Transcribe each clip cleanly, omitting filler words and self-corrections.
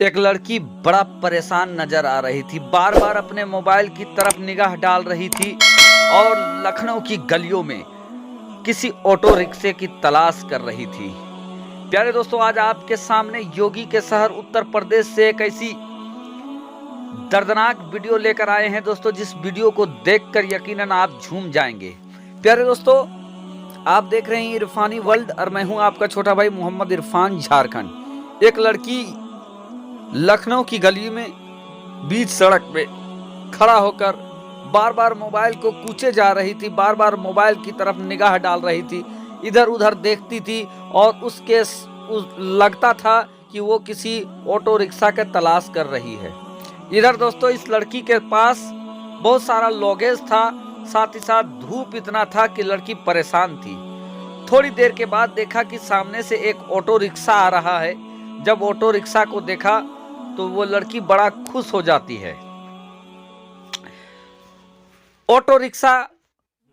एक लड़की बड़ा परेशान नजर आ रही थी, बार बार अपने मोबाइल की तरफ निगाह डाल रही थी और लखनऊ की गलियों में किसी ऑटो रिक्शे की तलाश कर रही थी। प्यारे दोस्तों, आज आपके सामने योगी के शहर उत्तर प्रदेश से एक ऐसी दर्दनाक वीडियो लेकर आए हैं दोस्तों, जिस वीडियो को देखकर यकीनन आप झूम जाएंगे। प्यारे दोस्तों, आप देख रहे हैं इरफानी वर्ल्ड और मैं हूं आपका छोटा भाई मोहम्मद इरफान, झारखंड। एक लड़की लखनऊ की गली में बीच सड़क पे खड़ा होकर बार बार मोबाइल को कूचे जा रही थी, बार बार मोबाइल की तरफ निगाह डाल रही थी, इधर उधर देखती थी और लगता था कि वो किसी ऑटो रिक्शा के तलाश कर रही है। इधर दोस्तों, इस लड़की के पास बहुत सारा लगेज था, साथ ही साथ धूप इतना था कि लड़की परेशान थी। थोड़ी देर के बाद देखा कि सामने से एक ऑटो रिक्शा आ रहा है। जब ऑटो रिक्शा को देखा तो वो लड़की बड़ा खुश हो जाती है। ऑटो रिक्शा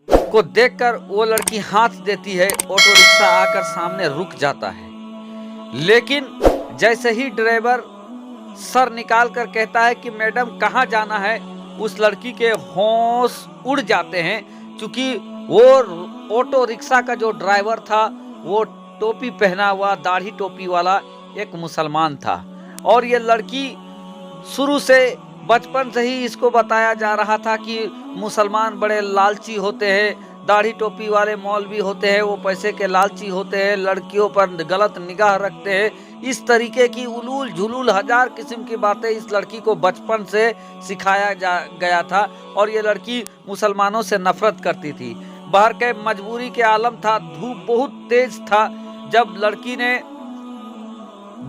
को देखकर वो लड़की हाथ देती है, ऑटो रिक्शा आकर सामने रुक जाता है। लेकिन जैसे ही ड्राइवर सर निकाल कर कहता है कि मैडम कहाँ जाना है, उस लड़की के होश उड़ जाते हैं, क्योंकि वो ऑटो रिक्शा का जो ड्राइवर था वो टोपी पहना हुआ, दाढ़ी टोपी वाला एक मुसलमान था। और ये लड़की शुरू से बचपन से ही इसको बताया जा रहा था कि मुसलमान बड़े लालची होते हैं, दाढ़ी टोपी वाले मौलवी होते हैं, वो पैसे के लालची होते हैं, लड़कियों पर गलत निगाह रखते हैं। इस तरीके की उलूल झुलूल हजार किस्म की बातें इस लड़की को बचपन से सिखाया गया था और ये लड़की मुसलमानों से नफरत करती थी। बाहर के मजबूरी के आलम था, धूप बहुत तेज था। जब लड़की ने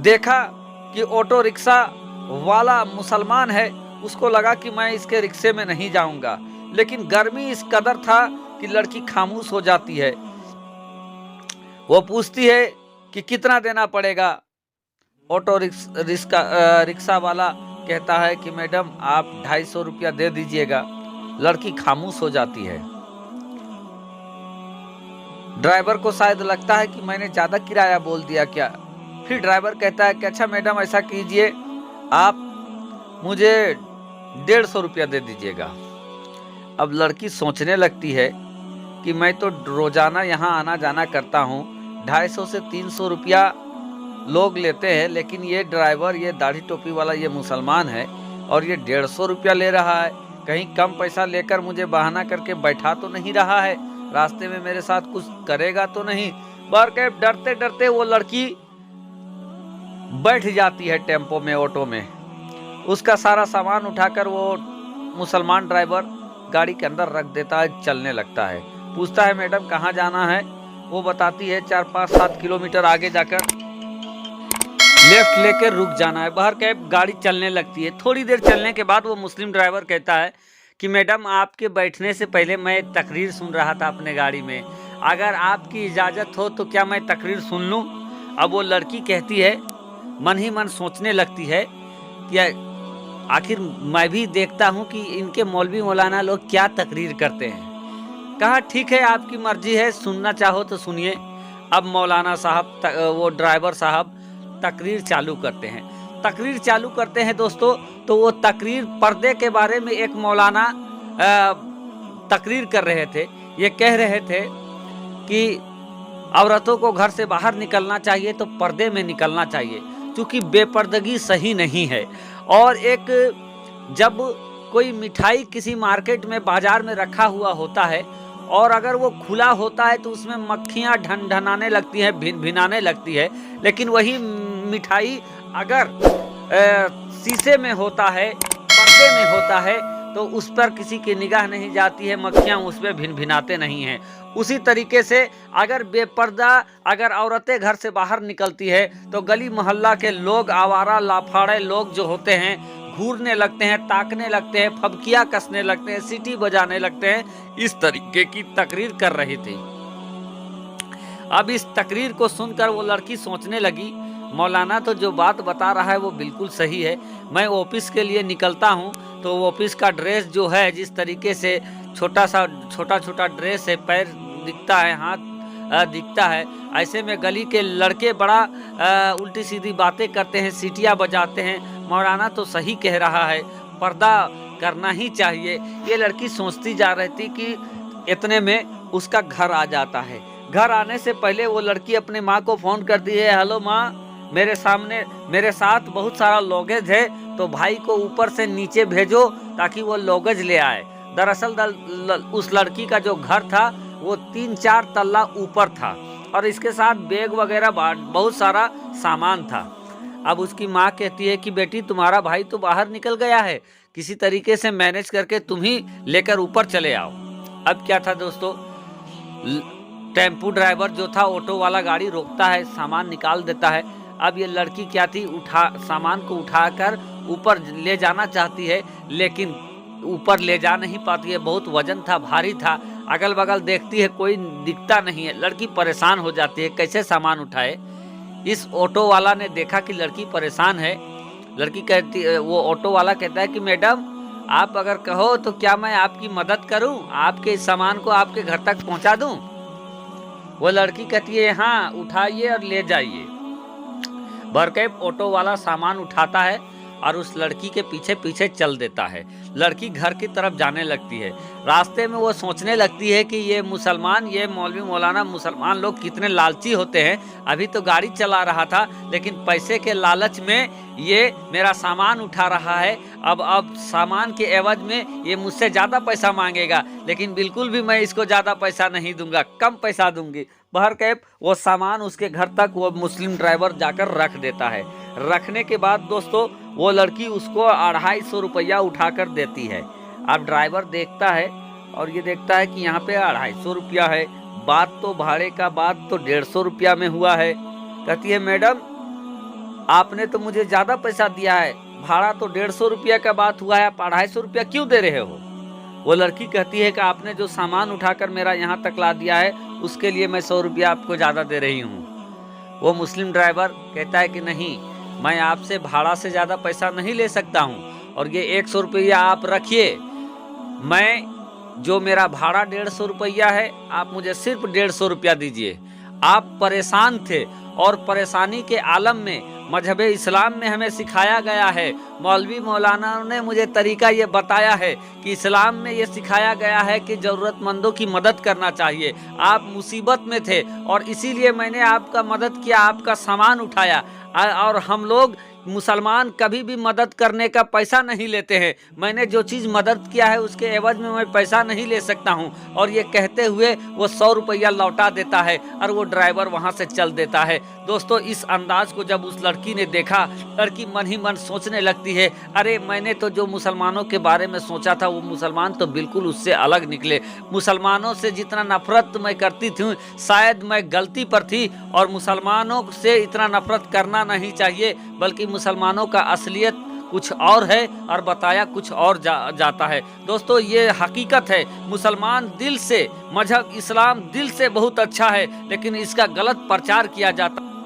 देखा कि ऑटो रिक्शा वाला मुसलमान है, उसको लगा कि मैं इसके रिक्शे में नहीं जाऊंगा, लेकिन गर्मी इस कदर था कि लड़की खामोश हो जाती है। वो पूछती है कि कितना देना पड़ेगा। ऑटो रिक्शा वाला कहता है कि मैडम आप 250 रुपया दे दीजिएगा। लड़की खामोश हो जाती है। ड्राइवर को शायद लगता है कि मैंने ज्यादा किराया बोल दिया क्या। फिर ड्राइवर कहता है कि अच्छा मैडम ऐसा कीजिए, आप मुझे 150 रुपया दे दीजिएगा। अब लड़की सोचने लगती है कि मैं तो रोजाना यहाँ आना जाना करता हूँ, 250 से 300 रुपया लोग लेते हैं, लेकिन ये ड्राइवर, ये दाढ़ी टोपी वाला, ये मुसलमान है और ये 150 रुपया ले रहा है। कहीं कम पैसा लेकर मुझे बहाना करके बैठा तो नहीं रहा है, रास्ते में मेरे साथ कुछ करेगा तो नहीं। बार के डरते डरते वो लड़की बैठ जाती है टेम्पो में, ऑटो में। उसका सारा सामान उठाकर वो मुसलमान ड्राइवर गाड़ी के अंदर रख देता है, चलने लगता है। पूछता है मैडम कहाँ जाना है। वो बताती है 4-5-7 किलोमीटर आगे जाकर लेफ्ट लेकर रुक जाना है। बाहर कैब गाड़ी चलने लगती है। थोड़ी देर चलने के बाद वो मुस्लिम ड्राइवर कहता है कि मैडम आपके बैठने से पहले मैं तकरीर सुन रहा था अपने गाड़ी में, अगर आपकी इजाज़त हो तो क्या मैं तकरीर सुन लूँ। अब वो लड़की कहती है, मन ही मन सोचने लगती है कि आखिर मैं भी देखता हूँ कि इनके मौलवी मौलाना लोग क्या तकरीर करते हैं। कहा ठीक है, आपकी मर्जी है, सुनना चाहो तो सुनिए। अब मौलाना साहब, वो ड्राइवर साहब तकरीर चालू करते हैं। तकरीर चालू करते हैं दोस्तों, तो वो तकरीर पर्दे के बारे में एक मौलाना तकरीर कर रहे थे। ये कह रहे थे कि औरतों को घर से बाहर निकलना चाहिए तो पर्दे में निकलना चाहिए, क्योंकि बेपर्दगी सही नहीं है। और एक जब कोई मिठाई किसी मार्केट में, बाजार में रखा हुआ होता है और अगर वो खुला होता है तो उसमें मक्खियाँ ढनढनाने लगती हैं, भिनाने लगती है। लेकिन वही मिठाई अगर शीशे में होता है, पर्दे में होता है, तो उस पर किसी की निगाह नहीं जाती है, मक्खियाँ उस पर भिनाते नहीं हैं। उसी तरीके से अगर बेपर्दा, अगर औरतें घर से बाहर निकलती है तो गली मोहल्ला के लोग, आवारा लाफाड़े लोग जो होते हैं, घूरने लगते हैं, ताकने लगते हैं, फबकियाँ कसने लगते हैं, सीटी बजाने लगते हैं। इस तरीके की तकरीर कर रही थी। अब इस तकरीर को सुनकर वो लड़की सोचने लगी, मौलाना तो जो बात बता रहा है वो बिल्कुल सही है। मैं ऑफिस के लिए निकलता हूँ तो ऑफिस का ड्रेस जो है, जिस तरीके से छोटा छोटा ड्रेस है, पैर दिखता है, हाथ दिखता है। ऐसे में गली के लड़के बड़ा उल्टी सीधी बातें करते हैं, सीटियाँ बजाते हैं। मौलाना तो सही कह रहा है, पर्दा करना ही चाहिए। ये लड़की सोचती जा रही थी कि इतने में उसका घर आ जाता है। घर आने से पहले वो लड़की अपनी माँ को फ़ोन करती है, हेलो माँ, मेरे साथ बहुत सारा लगेज है, तो भाई को ऊपर से नीचे भेजो ताकि वो लगेज ले आए। दरअसल उस लड़की का जो घर था वो 3-4 तल्ला ऊपर था और इसके साथ बैग वगैरह बहुत सारा सामान था। अब उसकी माँ कहती है कि बेटी, तुम्हारा भाई तो बाहर निकल गया है, किसी तरीके से मैनेज करके तुम ही लेकर ऊपर चले आओ। अब क्या था दोस्तों, टेम्पू ड्राइवर जो था, ऑटो वाला गाड़ी रोकता है, सामान निकाल देता है। अब ये लड़की क्या थी, सामान को उठाकर ऊपर ले जाना चाहती है, लेकिन ऊपर ले जा नहीं पाती है, बहुत वजन था, भारी था। अगल बगल देखती है, कोई दिखता नहीं है। लड़की परेशान हो जाती है, कैसे सामान उठाए। इस ऑटो वाला ने देखा कि लड़की परेशान है। लड़की कहती, वो ऑटो वाला कहता है कि मैडम, आप अगर कहो तो क्या मैं आपकी मदद करूं, आपके इस सामान को आपके घर तक पहुंचा दूं। वो लड़की कहती है, हाँ उठाइए और ले जाइए। भरकैफ ऑटो वाला सामान उठाता है और उस लड़की के पीछे पीछे चल देता है। लड़की घर की तरफ जाने लगती है। रास्ते में वो सोचने लगती है कि ये मुसलमान, ये मौलवी मौलाना मुसलमान लोग कितने लालची होते हैं। अभी तो गाड़ी चला रहा था, लेकिन पैसे के लालच में ये मेरा सामान उठा रहा है। अब सामान के एवज में ये मुझसे ज़्यादा पैसा मांगेगा, लेकिन बिल्कुल भी मैं इसको ज़्यादा पैसा नहीं दूंगा, कम पैसा दूंगी। बहरकैफ वो सामान उसके घर तक वो मुस्लिम ड्राइवर जाकर रख देता है। रखने के बाद दोस्तों वो लड़की उसको 250 रुपया उठाकर देती है। अब ड्राइवर देखता है और ये देखता है कि यहाँ पे 250 रुपया है, बात तो भाड़े का बात तो 150 रुपया में हुआ है। कहती है, मैडम आपने तो मुझे ज़्यादा पैसा दिया है, भाड़ा तो 150 रुपया का बात हुआ है, आप 250 रुपया क्यों दे रहे हो। वो लड़की कहती है कि आपने जो सामान उठाकर मेरा यहाँ तक ला दिया है, उसके लिए मैं 100 रुपया आपको ज़्यादा दे रही हूँ। वो मुस्लिम ड्राइवर कहता है कि नहीं, मैं आपसे भाड़ा से ज़्यादा पैसा नहीं ले सकता हूँ, और ये 100 रुपया आप रखिए। मैं जो मेरा भाड़ा 150 रुपया है, आप मुझे सिर्फ 150 रुपया दीजिए। आप परेशान थे और परेशानी के आलम में मजहब इस्लाम में हमें सिखाया गया है, मौलवी मौलाना ने मुझे तरीका ये बताया है कि इस्लाम में ये सिखाया गया है कि ज़रूरतमंदों की मदद करना चाहिए। आप मुसीबत में थे और इसीलिए मैंने आपका मदद किया, आपका सामान उठाया। और हम लोग मुसलमान कभी भी मदद करने का पैसा नहीं लेते हैं। मैंने जो चीज़ मदद किया है उसके एवज में मैं पैसा नहीं ले सकता हूं। और ये कहते हुए वो 100 रुपया लौटा देता है और वो ड्राइवर वहां से चल देता है। दोस्तों, इस अंदाज को जब उस लड़की ने देखा, लड़की मन ही मन सोचने लगती है, अरे मैंने तो जो मुसलमानों के बारे में सोचा था, वो मुसलमान तो बिल्कुल उससे अलग निकले। मुसलमानों से जितना नफरत मैं करती थी, शायद मैं गलती पर थी, और मुसलमानों से इतना नफरत करना नहीं चाहिए, बल्कि मुसलमानों का असलियत कुछ और है और बताया कुछ और जाता है। दोस्तों, ये हकीकत है। मुसलमान दिल से, मजहब इस्लाम दिल से बहुत अच्छा है, लेकिन इसका गलत प्रचार किया जाता है।